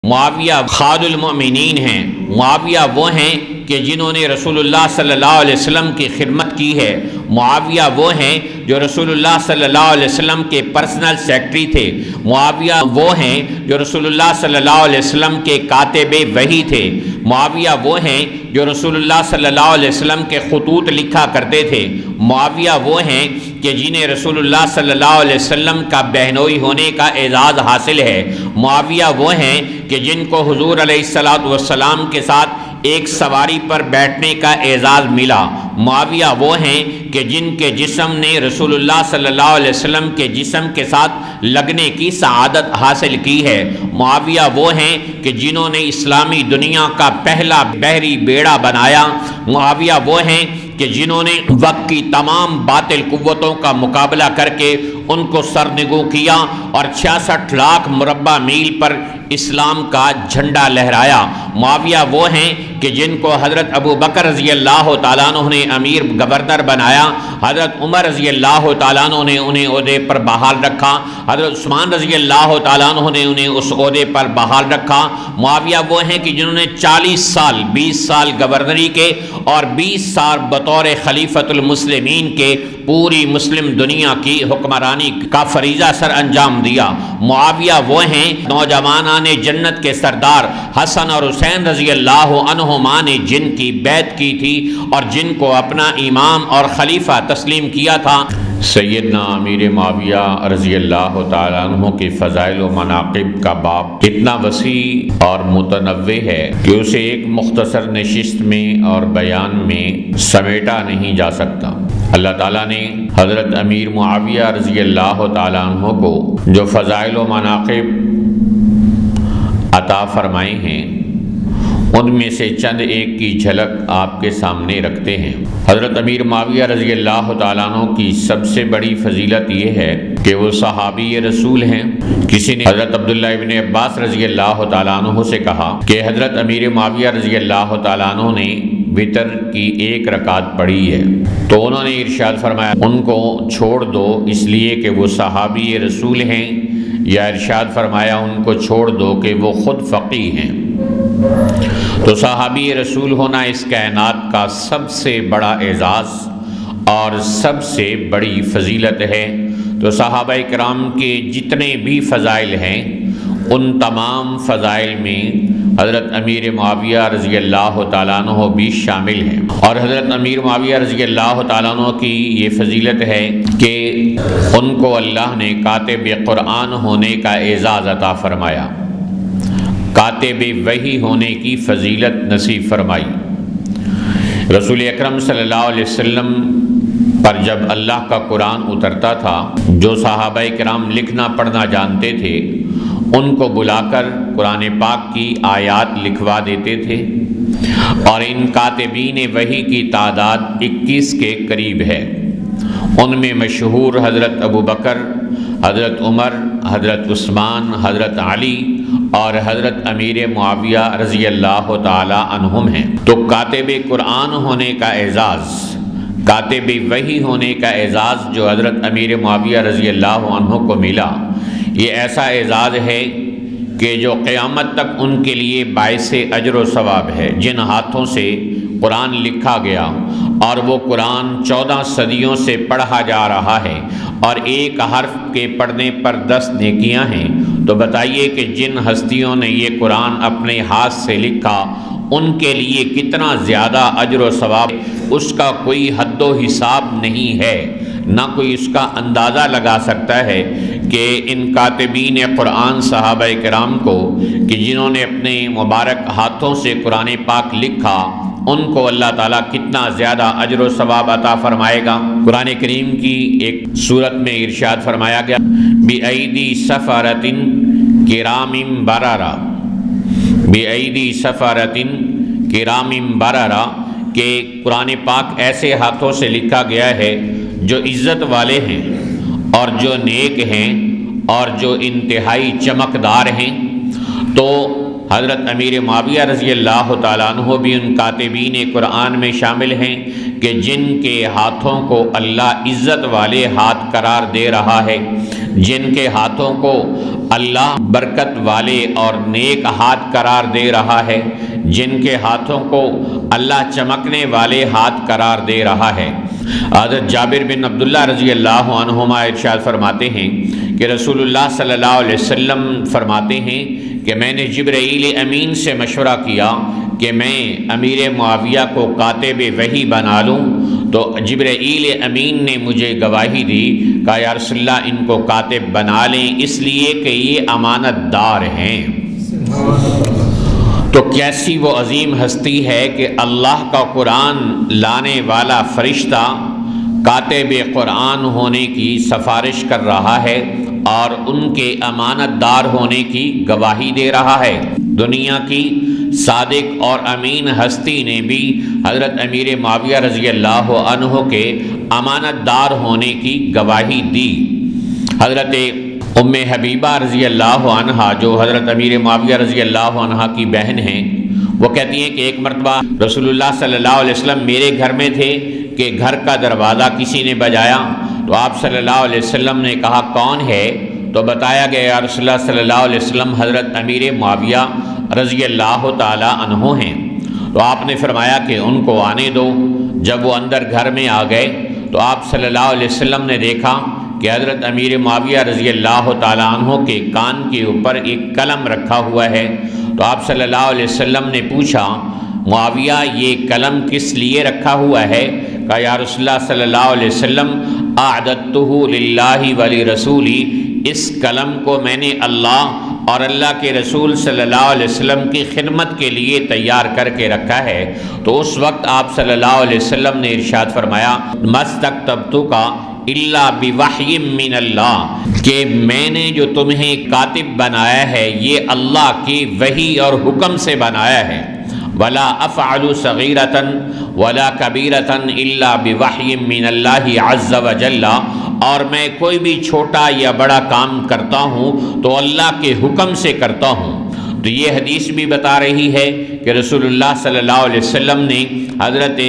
معاویہ خاد المؤمنین ہیں۔ معاویہ وہ ہیں کہ جنہوں نے رسول اللہ صلی اللہ علیہ وسلم کی خدمت کی ہے۔ معاویہ وہ ہیں جو رسول اللہ صلی اللہ علیہ وسلم کے پرسنل سیکرٹری تھے۔ معاویہ وہ ہیں جو رسول اللہ صلی اللہ علیہ وسلم کے کاتب وحی تھے۔ معاویہ وہ ہیں جو رسول اللہ صلی اللہ علیہ وسلم کے خطوط لکھا کرتے تھے۔ معاویہ وہ ہیں کہ جنہیں رسول اللہ صلی اللہ علیہ وسلم کا بہنوئی ہونے کا اعزاز حاصل ہے۔ معاویہ وہ ہیں کہ جن کو حضور علیہ الصلوۃ والسلام کے ساتھ ایک سواری پر بیٹھنے کا اعزاز ملا۔ معاویہ وہ ہیں کہ جن کے جسم نے رسول اللہ صلی اللہ علیہ وسلم کے جسم کے ساتھ لگنے کی سعادت حاصل کی ہے۔ معاویہ وہ ہیں کہ جنہوں نے اسلامی دنیا کا پہلا بحری بیڑا بنایا۔ معاویہ وہ ہیں کہ جنہوں نے وقت کی تمام باطل قوتوں کا مقابلہ کر کے ان کو سرنگوں کیا اور 66 لاکھ مربع میل پر اسلام کا جھنڈا لہرایا۔ معاویہ وہ ہیں کہ جن کو حضرت ابو بکر رضی اللہ تعالیٰ عنہ نے امیر گورنر بنایا، حضرت عمر رضی اللہ تعالیٰ عنہ نے انہیں عہدے پر بحال رکھا، حضرت عثمان رضی اللہ تعالیٰ عنہ نے انہیں اس عہدے پر بحال رکھا۔ معاویہ وہ ہیں کہ جنہوں نے 40 سال 20 سال گورنری کے اور 20 سال بطور خلیفۃ المسلمین کے پوری مسلم دنیا کی حکمرانی کا فریضہ سر انجام دیا۔ معاویہ وہ ہیں نوجوانان جنت کے سردار حسن اور حسین رضی اللہ عنہما نے جن کی بیعت کی تھی اور جن کو اپنا امام اور خلیفہ تسلیم کیا تھا۔ سیدنا امیر معاویہ رضی اللہ تعالیٰ عنہ کے فضائل و مناقب کا باب اتنا وسیع اور متنوع ہے کہ اسے ایک مختصر نشست میں اور بیان میں سمیٹا نہیں جا سکتا۔ اللہ تعالیٰ نے حضرت امیر معاویہ رضی اللہ تعالیٰ عنہ کو جو فضائل و مناقب عطا فرمائے ہیں ان میں سے چند ایک کی جھلک آپ کے سامنے رکھتے ہیں۔ حضرت امیر معاویہ رضی اللہ تعالیٰ عنہ کی سب سے بڑی فضیلت یہ ہے کہ وہ صحابی رسول ہیں۔ کسی نے حضرت عبداللہ ابن عباس رضی اللہ تعالیٰ عنہ سے کہا کہ حضرت امیر معاویہ رضی اللہ تعالیٰ عنہ نے وتر کی 1 رکعت پڑھی ہے، تو انہوں نے ارشاد فرمایا ان کو چھوڑ دو اس لیے کہ وہ صحابی رسول ہیں، یا ارشاد فرمایا ان کو چھوڑ دو کہ وہ خود فقیہ ہیں۔ تو صحابی رسول ہونا اس کائنات کا سب سے بڑا اعزاز اور سب سے بڑی فضیلت ہے۔ تو صحابہ کرام کے جتنے بھی فضائل ہیں ان تمام فضائل میں حضرت امیر معاویہ رضی اللہ تعالیٰ عنہ بھی شامل ہیں، اور حضرت امیر معاویہ رضی اللہ تعالیٰ عنہ کی یہ فضیلت ہے کہ ان کو اللہ نے کاتب قرآن ہونے کا اعزاز عطا فرمایا، کاتب وحی ہونے کی فضیلت نصیب فرمائی۔ رسول اکرم صلی اللہ علیہ وسلم پر جب اللہ کا قرآن اترتا تھا، جو صحابہ کرام لکھنا پڑھنا جانتے تھے ان کو بلا کر قرآن پاک کی آیات لکھوا دیتے تھے، اور ان کاتبین وحی کی تعداد 21 کے قریب ہے۔ ان میں مشہور حضرت ابو بکر، حضرت عمر، حضرت عثمان، حضرت علی اور حضرت امیر معاویہ رضی اللہ تعالی عنہم ہیں۔ تو کاتب قرآن ہونے کا اعزاز، کاتب وحی ہونے کا اعزاز جو حضرت امیر معاویہ رضی اللہ عنہ کو ملا، یہ ایسا اعزاز ہے کہ جو قیامت تک ان کے لیے باعث اجر و ثواب ہے۔ جن ہاتھوں سے قرآن لکھا گیا اور وہ قرآن 14 صدیوں سے پڑھا جا رہا ہے اور ایک حرف کے پڑھنے پر 10 نیکیاں ہیں، تو بتائیے کہ جن ہستیوں نے یہ قرآن اپنے ہاتھ سے لکھا ان کے لیے کتنا زیادہ اجر و ثواب، اس کا کوئی حد و حساب نہیں ہے، نہ کوئی اس کا اندازہ لگا سکتا ہے کہ ان کاتبین قرآن صحابہ کرام کو کہ جنہوں نے اپنے مبارک ہاتھوں سے قرآن پاک لکھا ان کو اللہ تعالیٰ کتنا زیادہ اجر و ثواب عطا فرمائے گا۔ قرآن کریم کی ایک سورت میں ارشاد فرمایا گیا بِأَيْدِي سَفَرَةٍ كِرَامٍ بَرَرَةٍ، بِأَيْدِي سَفَرَةٍ كِرَامٍ بَرَرَةٍ، کہ قرآن پاک ایسے ہاتھوں سے لکھا گیا ہے جو عزت والے ہیں اور جو نیک ہیں اور جو انتہائی چمکدار ہیں۔ تو حضرت امیر معاویہ رضی اللہ تعالیٰ عنہ بھی ان کاتبین قرآن میں شامل ہیں کہ جن کے ہاتھوں کو اللہ عزت والے ہاتھ قرار دے رہا ہے۔ جن کے ہاتھوں کو اللہ برکت والے اور نیک ہاتھ قرار دے رہا ہے، جن کے ہاتھوں کو اللہ چمکنے والے ہاتھ قرار دے رہا ہے۔ حضرت جابر بن عبداللہ رضی اللہ عنہما ارشاد فرماتے ہیں کہ رسول اللہ صلی اللہ علیہ وسلم فرماتے ہیں کہ میں نے جبرائیل امین سے مشورہ کیا کہ میں امیر معاویہ کو کاتب وحی بنا لوں، تو جبرائیل امین نے مجھے گواہی دی کہ یا رسول اللہ ان کو کاتب بنا لیں، اس لیے کہ یہ امانت دار ہیں۔ تو کیسی وہ عظیم ہستی ہے کہ اللہ کا قرآن لانے والا فرشتہ کاتب قرآن ہونے کی سفارش کر رہا ہے اور ان کے امانت دار ہونے کی گواہی دے رہا ہے۔ دنیا کی صادق اور امین ہستی نے بھی حضرت امیر معاویہ رضی اللہ عنہ کے امانت دار ہونے کی گواہی دی۔ حضرت ام حبیبہ رضی اللہ عنہ جو حضرت امیر معاویہ رضی اللہ عنہ کی بہن ہیں، وہ کہتی ہیں کہ ایک مرتبہ رسول اللہ صلی اللہ علیہ وسلم میرے گھر میں تھے کہ گھر کا دروازہ کسی نے بجایا، تو آپ صلی اللہ علیہ وسلم نے کہا کون ہے؟ تو بتایا گیا یا رسول اللہ صلی اللہ علیہ وسلم حضرت امیر معاویہ رضی اللہ تعالی عنہ ہیں۔ تو آپ نے فرمایا کہ ان کو آنے دو۔ جب وہ اندر گھر میں آ گئے تو آپ صلی اللہ علیہ وسلم نے دیکھا کہ حضرت امیر معاویہ رضی اللہ تعالیٰ عنہ کے کان کے اوپر ایک قلم رکھا ہوا ہے۔ تو آپ صلی اللہ علیہ وسلم نے پوچھا معاویہ یہ قلم کس لیے رکھا ہوا ہے؟ کہا یا رسول اللہ صلی اللہ علیہ وسلم اعددتہ للہ ولرسولی، اس قلم کو میں نے اللہ اور اللہ کے رسول صلی اللہ علیہ وسلم کی خدمت کے لیے تیار کر کے رکھا ہے۔ تو اس وقت آپ صلی اللہ علیہ وسلم نے ارشاد فرمایا مستکتبتک الا بوحی من اللہ، کہ میں نے جو تمہیں کاتب بنایا ہے یہ اللہ کی وحی اور حکم سے بنایا ہے۔ ولا افعل صغیرۃ ولا کبیرۃ الا بوحی من اللہ عز وجل، اور میں کوئی بھی چھوٹا یا بڑا کام کرتا ہوں تو اللہ کے حکم سے کرتا ہوں۔ تو یہ حدیث بھی بتا رہی ہے کہ رسول اللہ صلی اللہ علیہ وسلم نے حضرت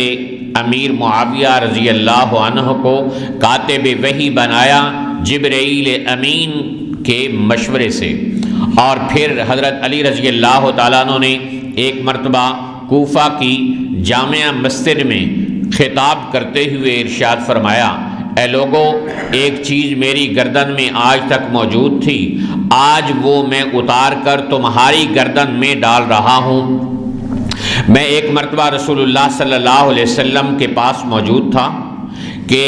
امیر معاویہ رضی اللہ عنہ کو کاتب وحی بنایا جبرائیل امین کے مشورے سے۔ اور پھر حضرت علی رضی اللہ تعالیٰ عنہ نے ایک مرتبہ کوفہ کی جامع مسجد میں خطاب کرتے ہوئے ارشاد فرمایا اے لوگو، ایک چیز میری گردن میں آج تک موجود تھی، آج وہ میں اتار کر تمہاری گردن میں ڈال رہا ہوں۔ میں ایک مرتبہ رسول اللہ صلی اللہ علیہ وسلم کے پاس موجود تھا کہ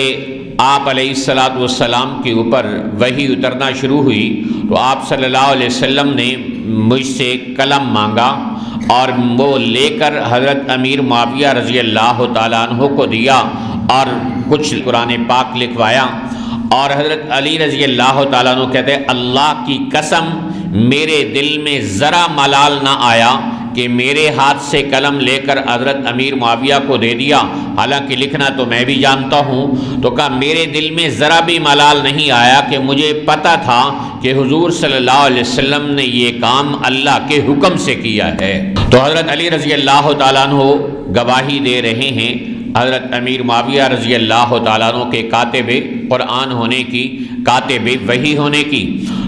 آپ علیہ الصلاۃ والسلام کے اوپر وحی اترنا شروع ہوئی، تو آپ صلی اللہ علیہ وسلم نے مجھ سے قلم مانگا اور وہ لے کر حضرت امیر معاویہ رضی اللہ تعالیٰ عنہ کو دیا اور کچھ قرآن پاک لکھوایا۔ اور حضرت علی رضی اللہ تعالیٰ عنہ کہتے ہیں اللہ کی قسم میرے دل میں ذرا ملال نہ آیا کہ میرے ہاتھ سے قلم لے کر حضرت امیر معاویہ کو دے دیا، حالانکہ لکھنا تو میں بھی جانتا ہوں۔ تو کہا میرے دل میں ذرا بھی ملال نہیں آیا کہ مجھے پتہ تھا کہ حضور صلی اللہ علیہ وسلم نے یہ کام اللہ کے حکم سے کیا ہے۔ تو حضرت علی رضی اللہ تعالیٰ عنہ گواہی دے رہے ہیں حضرت امیر معاویہ رضی اللہ تعالیٰ عنہ کے کاتب قرآن ہونے کی، کاتب وحی ہونے کی۔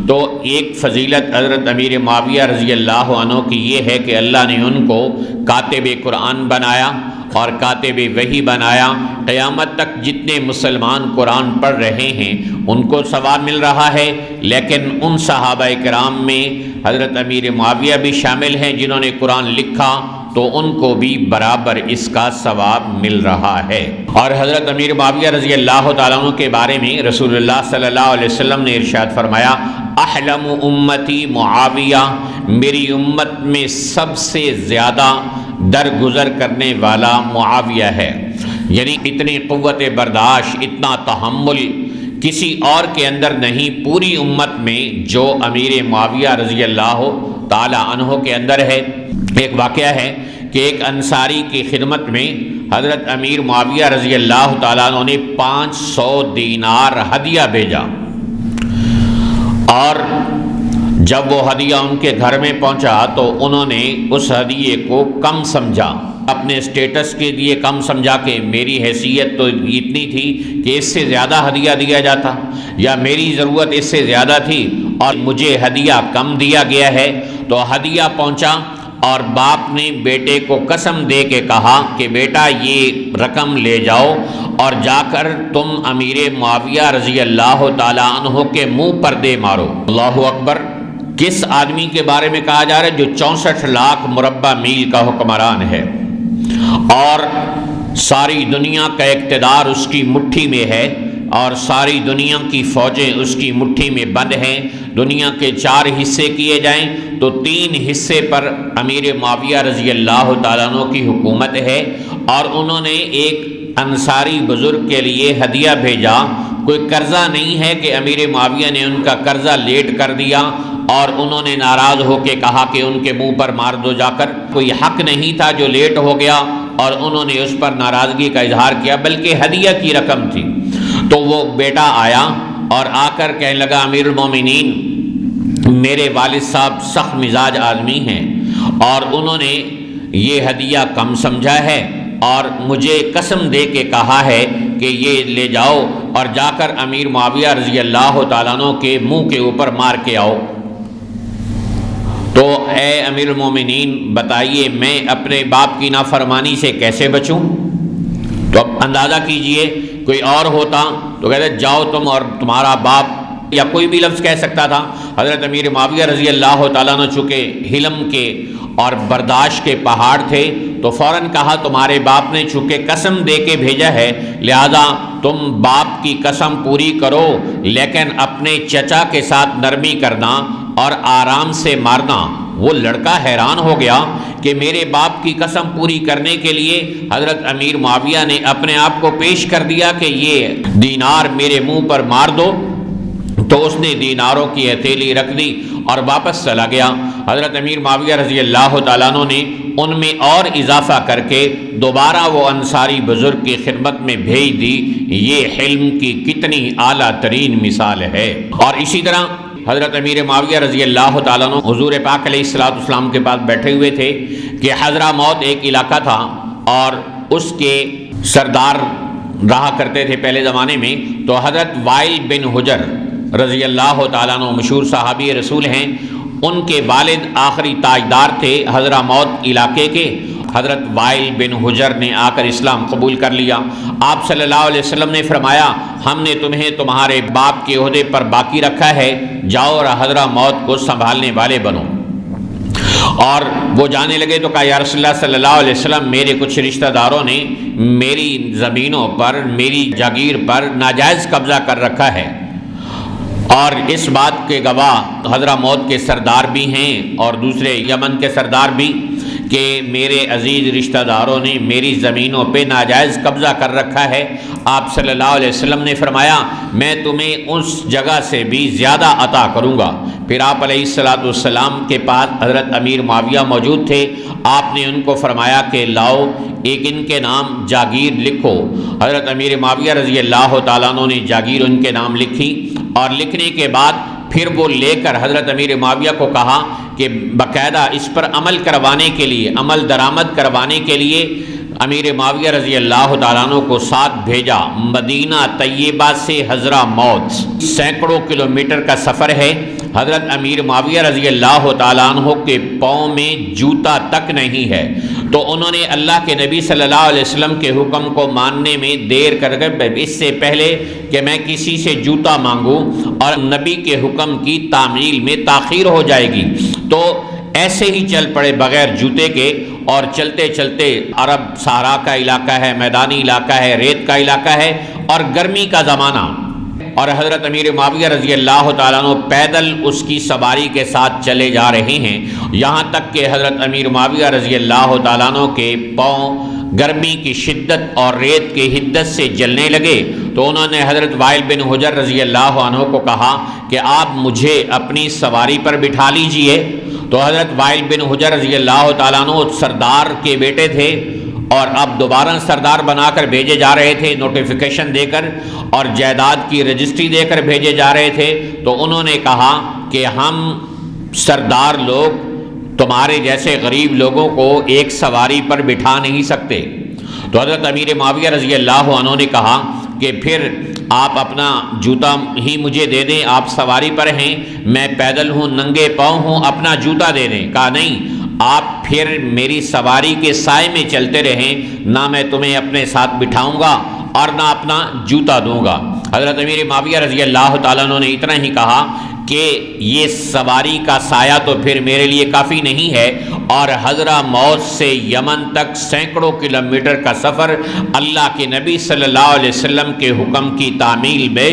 تو ایک فضیلت حضرت امیر معاویہ رضی اللہ عنہ کی یہ ہے کہ اللہ نے ان کو کاتب قرآن بنایا اور کاتب وحی بنایا۔ قیامت تک جتنے مسلمان قرآن پڑھ رہے ہیں ان کو ثواب مل رہا ہے، لیکن ان صحابہ کرام میں حضرت امیر معاویہ بھی شامل ہیں جنہوں نے قرآن لکھا، تو ان کو بھی برابر اس کا ثواب مل رہا ہے۔ اور حضرت امیر معاویہ رضی اللہ تعالیٰ عنہ کے بارے میں رسول اللہ صلی اللہ علیہ وسلم نے ارشاد فرمایا احلم امتی معاویہ، میری امت میں سب سے زیادہ درگزر کرنے والا معاویہ ہے۔ یعنی اتنی قوت برداشت، اتنا تحمل کسی اور کے اندر نہیں پوری امت میں جو امیر معاویہ رضی اللہ تعالی عنہ کے اندر ہے۔ ایک واقعہ ہے کہ ایک انصاری کی خدمت میں حضرت امیر معاویہ رضی اللہ تعالیٰ عنہ نے 500 دینار ہدیہ بھیجا، اور جب وہ ہدیہ ان کے گھر میں پہنچا تو انہوں نے اس ہدیے کو کم سمجھا اپنے سٹیٹس کے لیے کم سمجھا کہ میری حیثیت تو اتنی تھی کہ اس سے زیادہ ہدیہ دیا جاتا، یا میری ضرورت اس سے زیادہ تھی اور مجھے ہدیہ کم دیا گیا ہے، تو ہدیہ پہنچا اور باپ نے بیٹے کو قسم دے کے کہا کہ بیٹا یہ رقم لے جاؤ اور جا کر تم امیر معاویہ رضی اللہ تعالیٰ عنہ کے منہ پر دے مارو۔ اللہ اکبر! کس آدمی کے بارے میں کہا جا رہا ہے جو 64 لاکھ مربع میل کا حکمران ہے اور ساری دنیا کا اقتدار اس کی مٹھی میں ہے اور ساری دنیا کی فوجیں اس کی مٹھی میں بند ہیں۔ دنیا کے 4 حصے کیے جائیں تو 3 حصے پر امیر معاویہ رضی اللہ تعالیٰ عنہ کی حکومت ہے، اور انہوں نے ایک انصاری بزرگ کے لیے ہدیہ بھیجا۔ کوئی قرضہ نہیں ہے کہ امیر معاویہ نے ان کا قرضہ لیٹ کر دیا اور انہوں نے ناراض ہو کے کہا کہ ان کے منہ پر مار دو جا کر۔ کوئی حق نہیں تھا جو لیٹ ہو گیا اور انہوں نے اس پر ناراضگی کا اظہار کیا، بلکہ ہدیہ کی رقم تھی۔ تو وہ بیٹا آیا اور آ کر کہنے لگا امیر المومنین میرے والد صاحب سخت مزاج آدمی ہیں اور انہوں نے یہ ہدیہ کم سمجھا ہے اور مجھے قسم دے کے کہا ہے کہ یہ لے جاؤ اور جا کر امیر معاویہ رضی اللہ تعالیٰ عنہ کے منہ کے اوپر مار کے آؤ۔ تو اے امیر المومنین بتائیے میں اپنے باپ کی نافرمانی سے کیسے بچوں؟ تو اب اندازہ کیجئے کوئی اور ہوتا تو کہتے جاؤ تم اور تمہارا باپ، یا کوئی بھی لفظ کہہ سکتا تھا۔ حضرت امیر معاویہ رضی اللہ تعالیٰ عنہ چونکہ حلم کے اور برداشت کے پہاڑ تھے تو فوراً کہا تمہارے باپ نے چونکہ قسم دے کے بھیجا ہے لہذا تم باپ کی قسم پوری کرو، لیکن اپنے چچا کے ساتھ نرمی کرنا اور آرام سے مارنا۔ وہ لڑکا حیران ہو گیا کہ میرے باپ کی قسم پوری کرنے کے لیے حضرت امیر معاویہ نے اپنے آپ کو پیش کر دیا کہ یہ دینار میرے منہ پر مار دو، تو اس نے دیناروں کی ہتھیلی رکھ دی اور واپس چلا گیا۔ حضرت امیر معاویہ رضی اللہ تعالیٰ عنہ نے ان میں اور اضافہ کر کے دوبارہ وہ انصاری بزرگ کی خدمت میں بھیج دی۔ یہ حلم کی کتنی اعلیٰ ترین مثال ہے۔ اور اسی طرح حضرت امیر معاویہ رضی اللہ تعالیٰ عنہ حضور پاک علیہ السلام کے پاس بیٹھے ہوئے تھے کہ حضرموت ایک علاقہ تھا اور اس کے سردار رہا کرتے تھے پہلے زمانے میں۔ تو حضرت وائل بن حجر رضی اللہ تعالیٰ عنہ مشہور صحابی رسول ہیں، ان کے والد آخری تاجدار تھے حضرموت علاقے کے۔ حضرت وائل بن حجر نے آ کر اسلام قبول کر لیا۔ آپ صلی اللہ علیہ وسلم نے فرمایا ہم نے تمہیں تمہارے باپ کے عہدے پر باقی رکھا ہے، جاؤ اور حضرموت کو سنبھالنے والے بنو۔ اور وہ جانے لگے تو کہا یا رسول اللہ صلی اللہ علیہ وسلم میرے کچھ رشتہ داروں نے میری زمینوں پر میری جاگیر پر ناجائز قبضہ کر رکھا ہے، اور اس بات کے گواہ حضرموت کے سردار بھی ہیں اور دوسرے یمن کے سردار بھی کہ میرے عزیز رشتہ داروں نے میری زمینوں پہ ناجائز قبضہ کر رکھا ہے۔ آپ صلی اللہ علیہ وسلم نے فرمایا میں تمہیں اس جگہ سے بھی زیادہ عطا کروں گا۔ پھر آپ علیہ السلام کے پاس حضرت امیر معاویہ موجود تھے، آپ نے ان کو فرمایا کہ لاؤ ایک ان کے نام جاگیر لکھو۔ حضرت امیر معاویہ رضی اللہ تعالیٰ عنہ نے جاگیر ان کے نام لکھی، اور لکھنے کے بعد پھر وہ لے کر حضرت امیر معاویہ کو کہا کہ باقاعدہ اس پر عمل کروانے کے لیے، عمل درآمد کروانے کے لیے امیر معاویہ رضی اللہ تعالیٰ عنہ کو ساتھ بھیجا۔ مدینہ طیبہ سے حضرموت سینکڑوں کلومیٹر کا سفر ہے۔ حضرت امیر معاویہ رضی اللہ تعالیٰ عنہ کے پاؤں میں جوتا تک نہیں ہے، تو انہوں نے اللہ کے نبی صلی اللہ علیہ وسلم کے حکم کو ماننے میں دیر کر اس سے پہلے کہ میں کسی سے جوتا مانگوں اور نبی کے حکم کی تعمیل میں تاخیر ہو جائے گی، تو ایسے ہی چل پڑے بغیر جوتے کے، اور چلتے چلتے عرب صحرا کا علاقہ ہے، میدانی علاقہ ہے، ریت کا علاقہ ہے اور گرمی کا زمانہ، اور حضرت امیر معاویہ رضی اللہ تعالیٰ عنہ پیدل اس کی سواری کے ساتھ چلے جا رہے ہیں، یہاں تک کہ حضرت امیر معاویہ رضی اللہ تعالیٰ عنہ کے پاؤں گرمی کی شدت اور ریت کی حدت سے جلنے لگے۔ تو انہوں نے حضرت وائل بن حجر رضی اللہ عنہ کو کہا کہ آپ مجھے اپنی سواری پر بٹھا لیجئے۔ تو حضرت وائل بن حجر رضی اللہ تعالیٰ عنہ سردار کے بیٹے تھے اور اب دوبارہ سردار بنا کر بھیجے جا رہے تھے، نوٹیفیکیشن دے کر اور جائیداد کی رجسٹری دے کر بھیجے جا رہے تھے۔ تو انہوں نے کہا کہ ہم سردار لوگ تمہارے جیسے غریب لوگوں کو ایک سواری پر بٹھا نہیں سکتے۔ تو حضرت امیر معاویہ رضی اللہ عنہ نے کہا کہ پھر آپ اپنا جوتا ہی مجھے دے دیں، آپ سواری پر ہیں، میں پیدل ہوں، ننگے پاؤں ہوں، اپنا جوتا دے دیں۔ کہا نہیں، آپ پھر میری سواری کے سائے میں چلتے رہیں، نہ میں تمہیں اپنے ساتھ بٹھاؤں گا اور نہ اپنا جوتا دوں گا۔ حضرت امیر معاویہ رضی اللہ تعالیٰ عنہ نے اتنا ہی کہا کہ یہ سواری کا سایہ تو پھر میرے لیے کافی نہیں ہے، اور حضرہ موت سے یمن تک سینکڑوں کلومیٹر کا سفر اللہ کے نبی صلی اللہ علیہ وسلم کے حکم کی تعمیل میں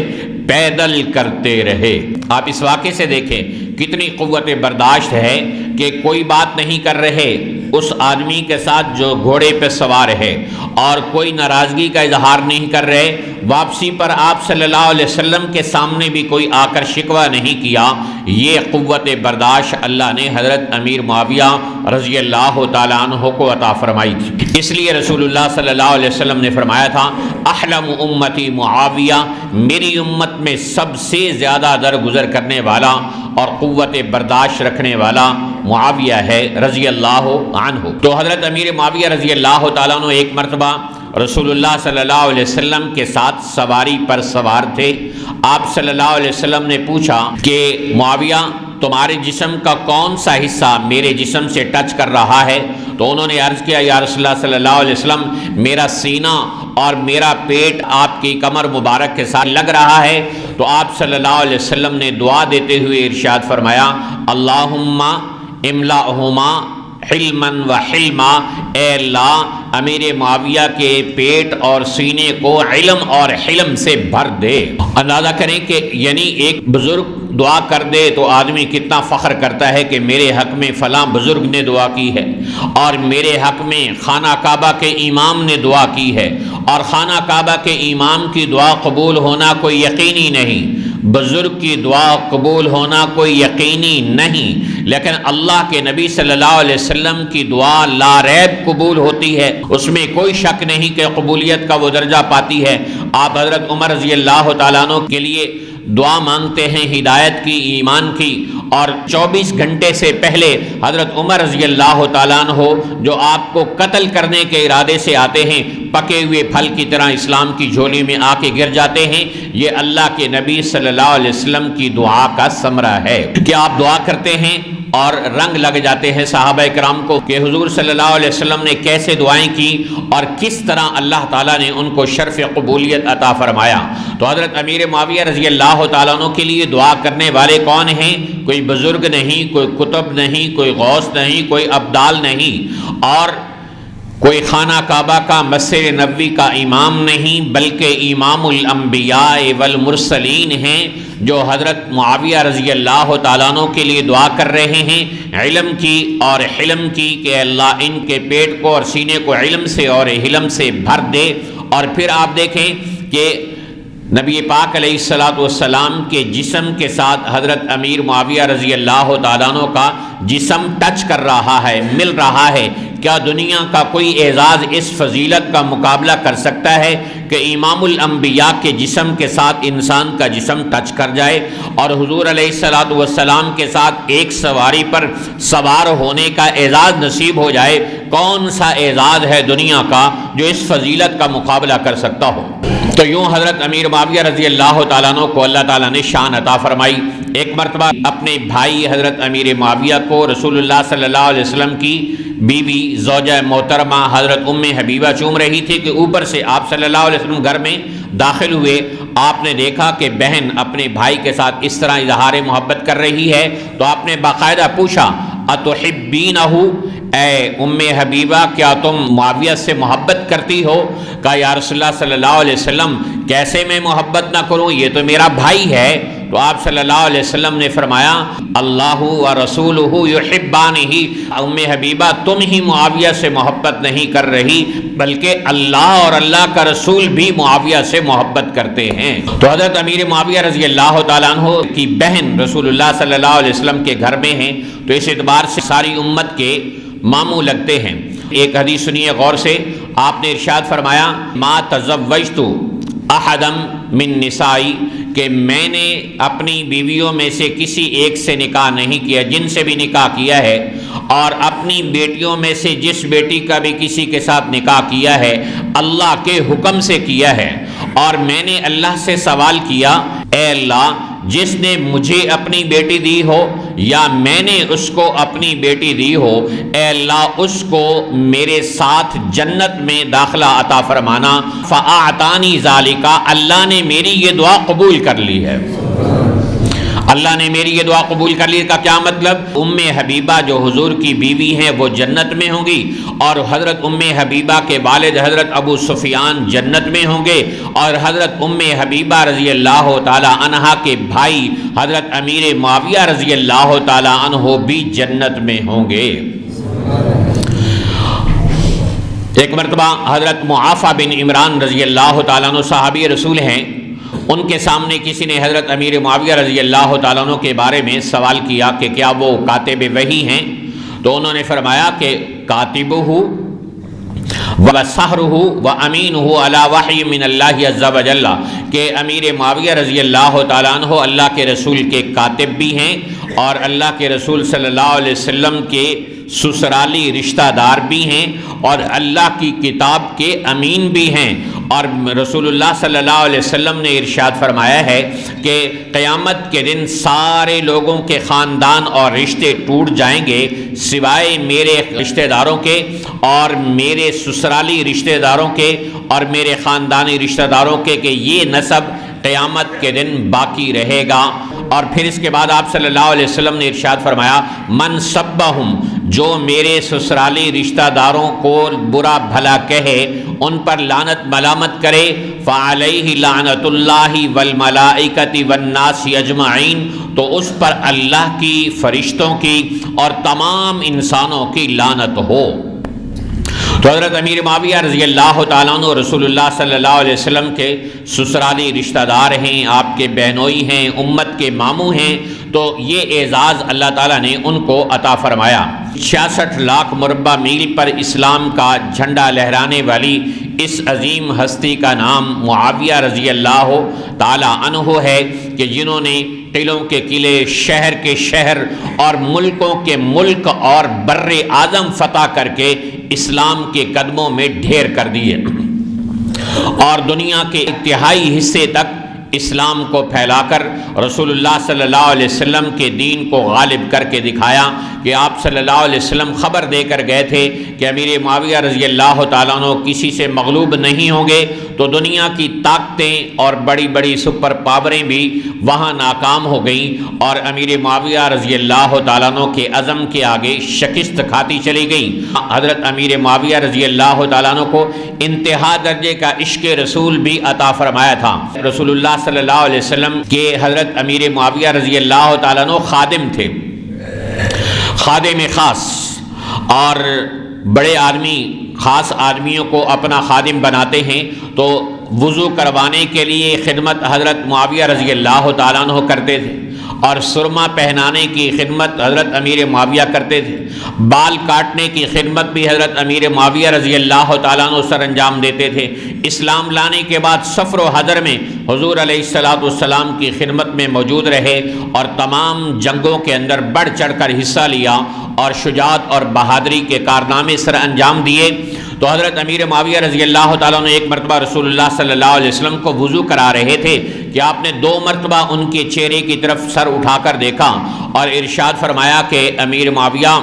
پیدل کرتے رہے۔ آپ اس واقعے سے دیکھیں کتنی قوت برداشت ہے کہ کوئی بات نہیں کر رہے اس آدمی کے ساتھ جو گھوڑے پہ سوار ہے، اور کوئی ناراضگی کا اظہار نہیں کر رہے۔ واپسی پر آپ صلی اللہ علیہ وسلم کے سامنے بھی کوئی آ کر شکوہ نہیں کیا۔ یہ قوت برداشت اللہ نے حضرت امیر معاویہ رضی اللہ تعالیٰ عنہ کو عطا فرمائی تھی۔ اس لیے رسول اللہ صلی اللہ علیہ وسلم نے فرمایا تھا، احلم امتی معاویہ، میری امت میں سب سے زیادہ درگزر کرنے والا اور قوت برداشت رکھنے والا معاویہ ہے رضی اللہ عنہ۔ تو حضرت امیر معاویہ رضی اللہ تعالیٰ عنہ ایک مرتبہ رسول اللہ صلی اللہ علیہ وسلم کے ساتھ سواری پر سوار تھے۔ آپ صلی اللہ علیہ وسلم نے پوچھا کہ معاویہ، تمہارے جسم کا کون سا حصہ میرے جسم سے ٹچ کر رہا ہے؟ تو انہوں نے عرض کیا، یا رسول اللہ صلی اللہ علیہ وسلم، میرا سینہ اور میرا پیٹ آپ کی کمر مبارک کے ساتھ لگ رہا ہے۔ تو آپ صلی اللہ علیہ وسلم نے دعا دیتے ہوئے ارشاد فرمایا، اللہم املأہما حلما و حلما، اے اللہ امیر معاویہ کے پیٹ اور سینے کو علم اور حلم سے بھر دے۔ اندازہ کریں کہ یعنی ایک بزرگ دعا کر دے تو آدمی کتنا فخر کرتا ہے کہ میرے حق میں فلاں بزرگ نے دعا کی ہے، اور میرے حق میں خانہ کعبہ کے امام نے دعا کی ہے، اور خانہ کعبہ کے امام کی دعا قبول ہونا کوئی یقینی نہیں، بزرگ کی دعا قبول ہونا کوئی یقینی نہیں، لیکن اللہ کے نبی صلی اللہ علیہ وسلم کی دعا لا ریب قبول ہوتی ہے، اس میں کوئی شک نہیں کہ قبولیت کا وہ درجہ پاتی ہے۔ آپ حضرت عمر رضی اللہ تعالیٰ عنہ کے لیے دعا مانگتے ہیں ہدایت کی، ایمان کی، اور 24 گھنٹے سے پہلے حضرت عمر رضی اللہ تعالیٰ عنہ جو آپ کو قتل کرنے کے ارادے سے آتے ہیں، پکے ہوئے پھل کی طرح اسلام کی جھولی میں آ کے گر جاتے ہیں، یہ اللہ کے نبی صلی اللہ علیہ وسلم کی دعا کا ثمرہ ہے کہ آپ دعا کرتے ہیں اور رنگ لگ جاتے ہیں صحابہ کرام کو کہ حضور صلی اللہ علیہ وسلم نے کیسے دعائیں کی اور کس طرح اللہ تعالیٰ نے ان کو شرف قبولیت عطا فرمایا۔ تو حضرت امیر معاویہ رضی اللہ تعالیٰ عنہ کے لیے دعا کرنے والے کون ہیں؟ کوئی بزرگ نہیں، کوئی کتب نہیں، کوئی غوث نہیں، کوئی ابدال نہیں، اور کوئی خانہ کعبہ کا مسجد نبوی کا امام نہیں، بلکہ امام الانبیاء والمرسلین ہیں جو حضرت معاویہ رضی اللہ تعالیٰ عنہ کے لیے دعا کر رہے ہیں علم کی اور حلم کی کہ اللہ ان کے پیٹ کو اور سینے کو علم سے اور حلم سے بھر دے۔ اور پھر آپ دیکھیں کہ نبی پاک علیہ الصلوۃ والسلام کے جسم کے ساتھ حضرت امیر معاویہ رضی اللہ تعالیٰ عنہ کا جسم ٹچ کر رہا ہے، مل رہا ہے۔ کیا دنیا کا کوئی اعزاز اس فضیلت کا مقابلہ کر سکتا ہے کہ امام الانبیاء کے جسم کے ساتھ انسان کا جسم ٹچ کر جائے اور حضور علیہ الصلوۃ والسلام کے ساتھ ایک سواری پر سوار ہونے کا اعزاز نصیب ہو جائے؟ کون سا اعزاز ہے دنیا کا جو اس فضیلت کا مقابلہ کر سکتا ہو؟ تو یوں حضرت امیر معاویہ رضی اللہ تعالیٰ عنہ کو اللہ تعالیٰ نے شان عطا فرمائی۔ ایک مرتبہ اپنے بھائی حضرت امیر معاویہ کو رسول اللہ صلی اللہ علیہ وسلم کی بیوی زوجہ محترمہ حضرت ام حبیبہ چوم رہی تھی کہ اوپر سے آپ صلی اللہ علیہ وسلم گھر میں داخل ہوئے۔ آپ نے دیکھا کہ بہن اپنے بھائی کے ساتھ اس طرح اظہار محبت کر رہی ہے، تو آپ نے باقاعدہ پوچھا، اتحبینہ، اے ام حبیبہ کیا تم معاویہ سے محبت کرتی ہو؟ کہا یا رسول اللہ صلی اللہ علیہ وسلم کیسے میں محبت نہ کروں، یہ تو میرا بھائی ہے۔ تو آپ صلی اللہ علیہ وسلم نے فرمایا، اللہ و رسولہ یحبانہ، ام حبیبہ تم ہی معاویہ سے محبت نہیں کر رہی بلکہ اللہ اور اللہ کا رسول بھی معاویہ سے محبت کرتے ہیں۔ تو حضرت امیر معاویہ رضی اللہ تعالیٰ عنہ کی بہن رسول اللہ صلی اللہ علیہ وسلم کے گھر میں ہیں، تو اس اعتبار سے ساری امت کے ماموں لگتے ہیں۔ ایک حدیث سنیے غور سے، آپ نے ارشاد فرمایا، ما تزوجت احدا من نسائی، کہ میں نے اپنی بیویوں میں سے کسی ایک سے نکاح نہیں کیا، جن سے بھی نکاح کیا ہے اور اپنی بیٹیوں میں سے جس بیٹی کا بھی کسی کے ساتھ نکاح کیا ہے اللہ کے حکم سے کیا ہے، اور میں نے اللہ سے سوال کیا اے اللہ جس نے مجھے اپنی بیٹی دی ہو یا میں نے اس کو اپنی بیٹی دی ہو، اے اللہ اس کو میرے ساتھ جنت میں داخلہ عطا فرمانا۔ فَأَعْطَانِي ذَلِكَ، اللہ نے میری یہ دعا قبول کر لی ہے، اللہ نے میری یہ دعا قبول کر لی۔ کا کیا مطلب؟ ام حبیبہ جو حضور کی بیوی ہیں وہ جنت میں ہوں گی، اور حضرت ام حبیبہ کے والد حضرت ابو سفیان جنت میں ہوں گے، اور حضرت ام حبیبہ رضی اللہ تعالی عنہا کے بھائی حضرت امیر معاویہ رضی اللہ تعالی عنہ بھی جنت میں ہوں گے۔ ایک مرتبہ حضرت معافہ بن عمران رضی اللہ تعالیٰ عنہ صحابی رسول ہیں، ان کے سامنے کسی نے حضرت امیر معاویہ رضی اللہ تعالیٰ عنہ کے بارے میں سوال کیا کہ کیا وہ کاتب وحی ہیں؟ تو انہوں نے فرمایا کہ کاتبہ وسحرہ وامینہ علی وحی من اللہ عز وجل، کہ امیر معاویہ رضی اللہ تعالیٰ عنہ اللہ کے رسول کے کاتب بھی ہیں اور اللہ کے رسول صلی اللہ علیہ وسلم کے سسرالی رشتہ دار بھی ہیں اور اللہ کی کتاب کے امین بھی ہیں۔ اور رسول اللہ صلی اللہ علیہ وسلم نے ارشاد فرمایا ہے کہ قیامت کے دن سارے لوگوں کے خاندان اور رشتے ٹوٹ جائیں گے سوائے میرے رشتہ داروں کے اور میرے سسرالی رشتہ داروں کے اور میرے خاندانی رشتہ داروں کے، کہ یہ نسب قیامت کے دن باقی رہے گا۔ اور پھر اس کے بعد آپ صلی اللہ علیہ وسلم نے ارشاد فرمایا من سبہم، جو میرے سسرالی رشتہ داروں کو برا بھلا کہے، ان پر لعنت ملامت کرے، فعلیہ لعنت اللہ والملائکۃ والناس اجمعین، تو اس پر اللہ کی، فرشتوں کی اور تمام انسانوں کی لعنت ہو۔ تو حضرت امیر معاویہ رضی اللہ تعالیٰ عنہ رسول اللہ صلی اللہ علیہ وسلم کے سسرالی رشتہ دار ہیں، آپ کے بہنوئی ہیں، امت کے ماموں ہیں، تو یہ اعزاز اللہ تعالیٰ نے ان کو عطا فرمایا۔ 66 لاکھ مربع میل پر اسلام کا جھنڈا لہرانے والی اس عظیم ہستی کا نام معاویہ رضی اللہ تعالیٰ عنہ ہے، کہ جنہوں نے قلعوں کے قلعے، شہر کے شہر اور ملکوں کے ملک اور بر اعظم فتح کر کے اسلام کے قدموں میں ڈھیر کر دیے، اور دنیا کے انتہائی حصے تک اسلام کو پھیلا کر رسول اللہ صلی اللہ علیہ وسلم کے دین کو غالب کر کے دکھایا۔ کہ آپ صلی اللہ علیہ وسلم خبر دے کر گئے تھے کہ امیر معاویہ رضی اللہ تعالیٰ عنہ کسی سے مغلوب نہیں ہوں گے، تو دنیا کی طاقتیں اور بڑی بڑی سپر پاوریں بھی وہاں ناکام ہو گئیں، اور امیر معاویہ رضی اللہ تعالیٰ عنہ کے عزم کے آگے شکست کھاتی چلی گئیں۔ حضرت امیر معاویہ رضی اللہ تعالیٰ عنہ کو انتہا درجے کا عشق رسول بھی عطا فرمایا تھا۔ رسول اللہ صلی اللہ علیہ وسلم کے حضرت امیر معاویہ رضی اللہ تعالیٰ عنہ خادم تھے، خادم خاص، اور بڑے آدمی خاص آدمیوں کو اپنا خادم بناتے ہیں، تو وضو کروانے کے لیے خدمت حضرت معاویہ رضی اللہ تعالیٰ عنہ کرتے تھے، اور سرما پہنانے کی خدمت حضرت امیر معاویہ کرتے تھے، بال کاٹنے کی خدمت بھی حضرت امیر معاویہ رضی اللہ تعالیٰ عنہ سر انجام دیتے تھے۔ اسلام لانے کے بعد سفر و حضر میں حضور علیہ السلام کی خدمت میں موجود رہے، اور تمام جنگوں کے اندر بڑھ چڑھ کر حصہ لیا اور شجاعت اور بہادری کے کارنامے سر انجام دیے۔ تو حضرت امیر معاویہ رضی اللہ تعالیٰ نے ایک مرتبہ رسول اللہ صلی اللہ علیہ وسلم کو وضو کرا رہے تھے کہ آپ نے 2 مرتبہ ان کے چہرے کی طرف سر اٹھا کر دیکھا اور ارشاد فرمایا کہ امیر معاویہ،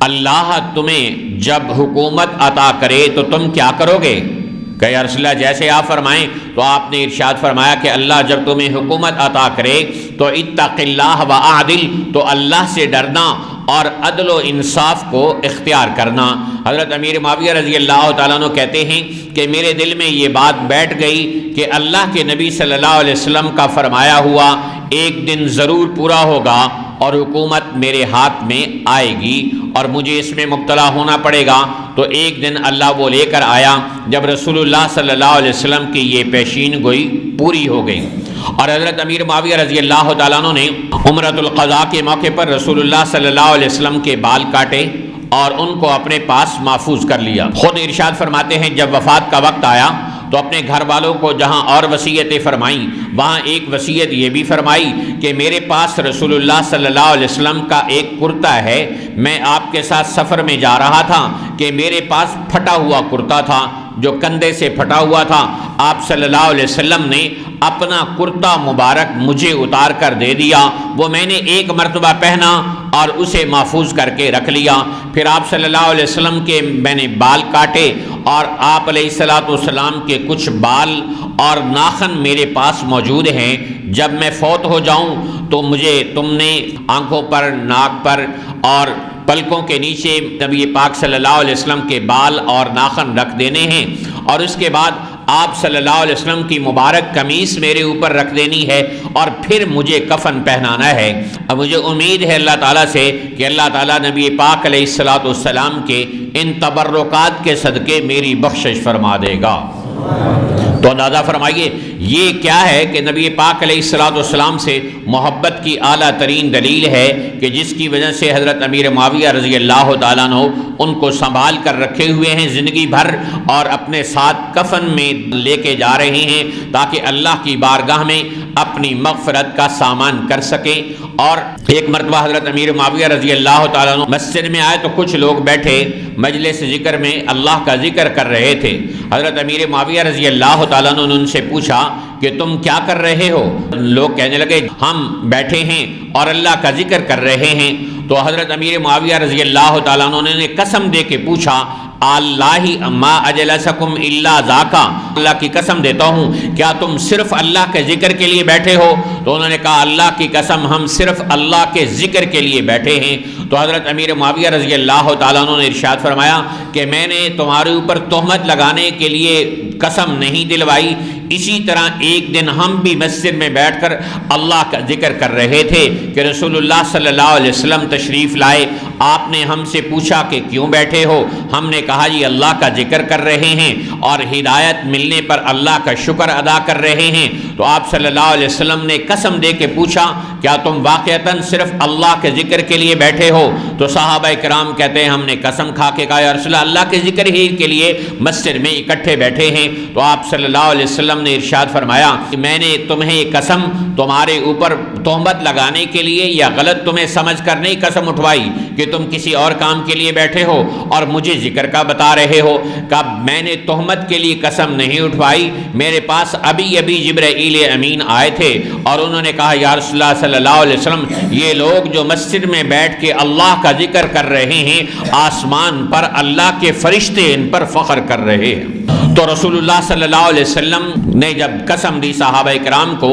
اللہ تمہیں جب حکومت عطا کرے تو تم کیا کرو گے؟ کہ یا رسول اللہ جیسے آپ فرمائیں۔ تو آپ نے ارشاد فرمایا کہ اللہ جب تمہیں حکومت عطا کرے تو اتق اللہ وعدل، تو اللہ سے ڈرنا اور عدل و انصاف کو اختیار کرنا۔ حضرت امیر معاویہ رضی اللہ تعالیٰ عنہ کہتے ہیں کہ میرے دل میں یہ بات بیٹھ گئی کہ اللہ کے نبی صلی اللہ علیہ وسلم کا فرمایا ہوا ایک دن ضرور پورا ہوگا اور حکومت میرے ہاتھ میں آئے گی اور مجھے اس میں مبتلا ہونا پڑے گا۔ تو ایک دن اللہ وہ لے کر آیا جب رسول اللہ صلی اللہ علیہ وسلم کی یہ پیشین گوئی پوری ہو گئی، اور حضرت امیر معاویہ رضی اللہ تعالیٰ عنہ نے عمرۃ القضاء کے موقع پر رسول اللہ صلی اللہ علیہ وسلم کے بال کاٹے اور ان کو اپنے پاس محفوظ کر لیا۔ خود ارشاد فرماتے ہیں جب وفات کا وقت آیا تو اپنے گھر والوں کو جہاں اور وصیتیں فرمائیں وہاں ایک وصیت یہ بھی فرمائی کہ میرے پاس رسول اللہ صلی اللہ علیہ وسلم کا ایک کرتا ہے، میں آپ کے ساتھ سفر میں جا رہا تھا کہ میرے پاس پھٹا ہوا کرتا تھا جو کندھے سے پھٹا ہوا تھا، آپ صلی اللہ علیہ وسلم نے اپنا کرتا مبارک مجھے اتار کر دے دیا، وہ میں نے ایک مرتبہ پہنا اور اسے محفوظ کر کے رکھ لیا۔ پھر آپ صلی اللہ علیہ وسلم کے میں نے بال کاٹے اور آپ علیہ السلام کے کچھ بال اور ناخن میرے پاس موجود ہیں، جب میں فوت ہو جاؤں تو مجھے تم نے آنکھوں پر، ناک پر اور پلکوں کے نیچے نبی پاک صلی اللہ علیہ وسلم کے بال اور ناخن رکھ دینے ہیں، اور اس کے بعد آپ صلی اللہ علیہ وسلم کی مبارک قمیص میرے اوپر رکھ دینی ہے اور پھر مجھے کفن پہنانا ہے۔ اب مجھے امید ہے اللہ تعالیٰ سے کہ اللہ تعالیٰ نبی پاک علیہ السلام کے ان تبرکات کے صدقے میری بخشش فرما دے گا۔ تو اندازہ فرمائیے یہ کیا ہے کہ نبی پاک علیہ السلام سے محبت کی اعلیٰ ترین دلیل ہے کہ جس کی وجہ سے حضرت امیر معاویہ رضی اللہ تعالیٰ عنہ ان کو سنبھال کر رکھے ہوئے ہیں زندگی بھر اور اپنے ساتھ کفن میں لے کے جا رہے ہیں تاکہ اللہ کی بارگاہ میں اپنی مغفرت کا سامان کر سکیں۔ اور ایک مرتبہ حضرت امیر معاویہ رضی اللہ تعالیٰ عنہ مسجد میں آئے تو کچھ لوگ بیٹھے مجلس ذکر میں اللہ کا ذکر کر رہے تھے۔ حضرت امیر معاویہ رضی اللہ تعالیٰ عنہ نے ان سے پوچھا کہ تم کیا کر رہے ہو؟ لوگ کہنے لگے ہم بیٹھے ہیں اور اللہ کا ذکر کر رہے ہیں۔ تو حضرت امیر معاویہ رضی اللہ تعالیٰ عنہ نے قسم دے کے پوچھا اللہ ما اجلسکم الا ذاکا، اللہ کی قسم دیتا ہوں کیا تم صرف اللہ کے ذکر کے لیے بیٹھے ہو؟ تو انہوں نے کہا اللہ کی قسم ہم صرف اللہ کے ذکر کے لیے بیٹھے ہیں۔ تو حضرت امیر معاویہ رضی اللہ تعالیٰ عنہ نے ارشاد فرمایا کہ میں نے تمہارے اوپر تہمت لگانے کے لیے قسم نہیں دلوائی، اسی طرح ایک دن ہم بھی مسجد میں بیٹھ کر اللہ کا ذکر کر رہے تھے کہ رسول اللہ صلی اللہ علیہ وسلم تشریف لائے، آپ نے ہم سے پوچھا کہ کیوں بیٹھے ہو؟ ہم نے کہا جی اللہ کا ذکر کر رہے ہیں اور ہدایت ملنے پر اللہ کا شکر ادا کر رہے ہیں۔ تو آپ صلی اللہ علیہ وسلم نے قسم دے کے پوچھا کیا تم واقعتاً صرف اللہ کے ذکر کے لیے بیٹھے ہو؟ تو صحابہ کرام کہتے ہیں ہم نے قسم کھا کے کہا یا رسول اللہ اللہ کے ذکر ہی کے لیے مسجد میں اکٹھے بیٹھے ہیں۔ تو آپ صلی اللہ علیہ وسلم نے ارشاد فرمایا کہ میں نے تمہیں یہ قسم تمہارے اوپر تہمت لگانے کے لیے یا غلط تمہیں سمجھ کر نہیں قسم اٹھوائی کہ تم کسی اور کام کے لیے بیٹھے ہو اور مجھے ذکر کا بتا رہے ہو۔ کہ میں نے تہمت کے لیے قسم نہیں اٹھوائی، میرے پاس ابھی جبرائیل امین آئے تھے اور انہوں نے کہا یا رسول اللہ صلی اللہ علیہ وسلم یہ لوگ جو مسجد میں بیٹھ کے اللہ کا ذکر کر رہے ہیں آسمان پر اللہ کے فرشتے ان پر فخر کر رہے ہیں۔ تو رسول اللہ صلی اللہ علیہ وسلم نے جب قسم دی صحابہ کرام کو،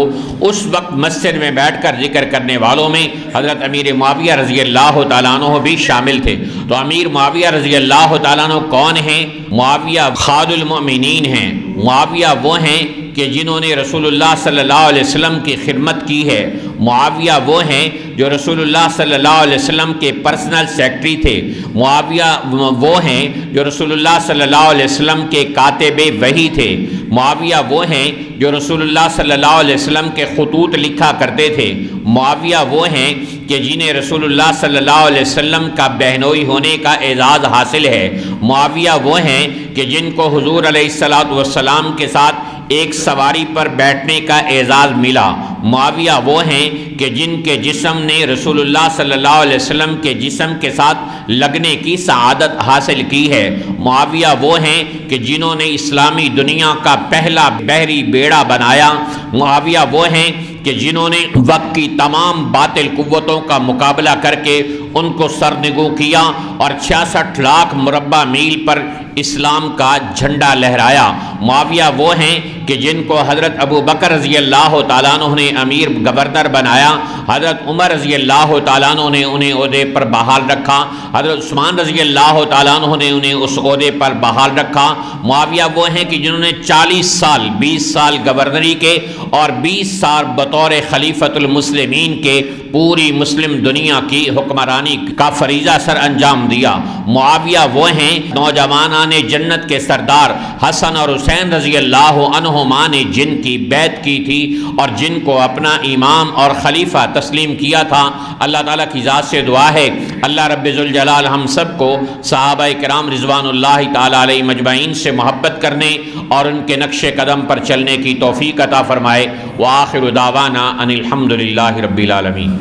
اس وقت مسجد میں بیٹھ کر ذکر کرنے والوں میں حضرت امیر معاویہ رضی اللہ تعالیٰ عنہ بھی شامل تھے۔ تو امیر معاویہ رضی اللہ تعالیٰ عنہ کون ہیں؟ معاویہ خاد المؤمنین ہیں۔ معاویہ وہ ہیں کہ جنہوں نے رسول اللہ صلی اللہ علیہ وسلم کی خدمت کی ہے۔ معاویہ وہ ہیں جو رسول اللہ صلی اللہ علیہ وسلم کے پرسنل سیکرٹری تھے۔ معاویہ وہ ہیں جو رسول اللہ صلی اللہ علیہ وسلم کے کاتب وحی تھے۔ معاویہ وہ ہیں جو رسول اللہ صلی اللہ علیہ وسلم کے خطوط لکھا کرتے تھے۔ معاویہ وہ ہیں کہ جنہیں رسول اللہ صلی اللہ علیہ وسلم کا بہنوئی ہونے کا اعزاز حاصل ہے۔ معاویہ وہ ہیں کہ جن کو حضور علیہ السلام کے ساتھ ایک سواری پر بیٹھنے کا اعزاز ملا۔ معاویہ وہ ہیں کہ جن کے جسم نے رسول اللہ صلی اللہ علیہ وسلم کے جسم کے ساتھ لگنے کی سعادت حاصل کی ہے۔ معاویہ وہ ہیں کہ جنہوں نے اسلامی دنیا کا پہلا بحری بیڑا بنایا۔ معاویہ وہ ہیں کہ جنہوں نے وقت کی تمام باطل قوتوں کا مقابلہ کر کے ان کو سرنگوں کیا اور 66 لاکھ مربع میل پر اسلام کا جھنڈا لہرایا۔ معاویہ وہ ہیں کہ جن کو حضرت ابو بکر رضی اللہ تعالیٰ عنہ نے امیر گورنر بنایا، حضرت عمر رضی اللہ تعالیٰ عنہ نے انہیں عہدے پر بحال رکھا، حضرت عثمان رضی اللہ تعالیٰ عنہ نے انہیں اس عہدے پر بحال رکھا۔ معاویہ وہ ہیں کہ جنہوں نے 40 سال 20 سال گورنری کے اور 20 سال بطور خلیفۃ المسلمین کے پوری مسلم دنیا کی حکمرانی کا فریضہ سر انجام دیا۔ معاویہ وہ ہیں نوجوانان اہلان جنت کے سردار حسن اور حسین رضی اللہ عنہما نے جن کی بیعت کی تھی اور جن کو اپنا امام اور خلیفہ تسلیم کیا تھا، اللہ تعالیٰ کی ذات سے دعا ہے اللہ رب ذوالجلال ہم سب کو صحابہ کرام رضوان اللہ تعالیٰ علیہ مجمعین سے محبت کرنے اور ان کے نقش قدم پر چلنے کی توفیق عطا فرمائے۔ وآخر دعوانا ان الحمد للہ رب العالمین۔